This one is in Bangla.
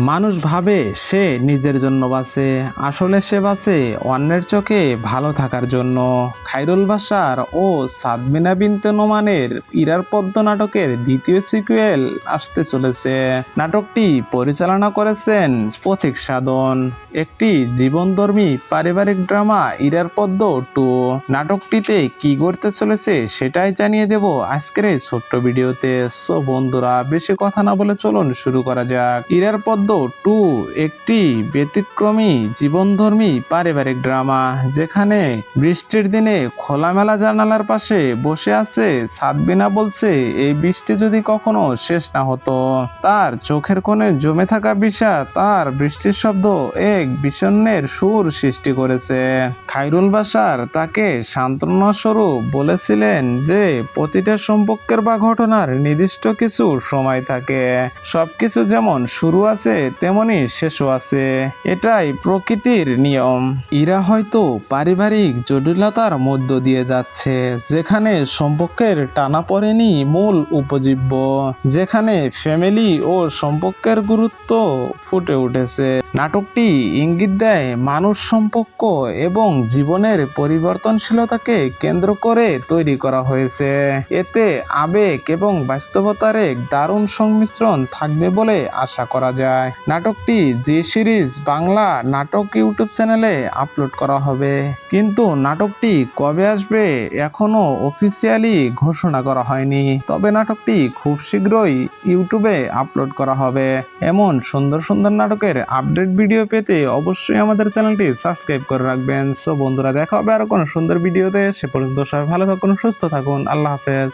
মানুষ ভাবে সে নিজের জন্য বাঁচে, আসলে সে বাঁচে অন্যের চোখে ভালো থাকার জন্য। খায়রুল বাশার ও সাদমিনা বিনতে নোমানের ইরার পদ্ম নাটকের দ্বিতীয় সিকুয়েল আসতে চলেছে। নাটকটি পরিচালনা করেছেন পথিক সাধন। একটি জীবনধর্মী পারিবারিক ড্রামা ইরার পদ্ম 2। নাটকটিতে কি ঘটতে চলেছে সেটাই জানিয়ে দেব আজকের এই ছোট্ট ভিডিওতে। সো বন্ধুরা, বেশি কথা না বলে চলুন শুরু করা যাক। ইরার পদ্ম 2 একটি ব্যতিক্রমী জীবনধর্মী পারিবারিক ড্রামা, যেখানে বৃষ্টির দিনে খোলামেলা জানালার পাশে বসে আছে সাদবিনা বলছে এই বৃষ্টি যদি কখনো শেষ না হতো। তার চোখের কোণে জমে থাকা বিষাদ তার বৃষ্টির শব্দ এক বিষণ্ণের সুর সৃষ্টি করেছে। খায়রুল বাশার তাকে সান্ত্বনা স্বরূপ বলেছিলেন যে প্রতিটা সম্পর্কের বা ঘটনার নির্দিষ্ট কিছু সময় থাকে, সবকিছু যেমন শুরু আছে তেমনি শেষও আছে, এটাই প্রকৃতির নিয়ম। ইরা হয়তো পারিবারিক জটিলতার মধ্য দিয়ে যাচ্ছে, যেখানে সম্পর্কের টানাপোড়েনই মূল উপজীব্য, যেখানে ফ্যামিলি ও সম্পর্কের গুরুত্ব ফুটে উঠেছে। নাটকটি ইঙ্গিত দেয় মানুষ সম্পর্ক এবং জীবনের পরিবর্তনশীলতাকে কেন্দ্র করে তৈরি করা হয়েছে। এতে আবেগ এবং বাস্তবতার এক দারুণ সংমিশ্রণ থাকবে বলে আশা করা যায়। নাটকটি জি সিরিজ বাংলা নাটক ইউটিউব চ্যানেলে আপলোড করা হবে, কিন্তু নাটকটি কবে আসবে এখনো অফিসিয়ালি ঘোষণা করা হয়নি। তবে নাটকটি খুব শীঘ্রই ইউটিউবে আপলোড করা হবে। এমন সুন্দর সুন্দর নাটকের আপডেট ভিডিও পেতে অবশ্যই আমাদের চ্যানেলটি সাবস্ক্রাইব করে রাখবেন। সো বন্ধুরা, দেখা হবে আরো কোনো সুন্দর ভিডিওতে। সে পর্যন্ত সবাই ভালো থাকুন, সুস্থ থাকুন। আল্লাহ হাফেজ।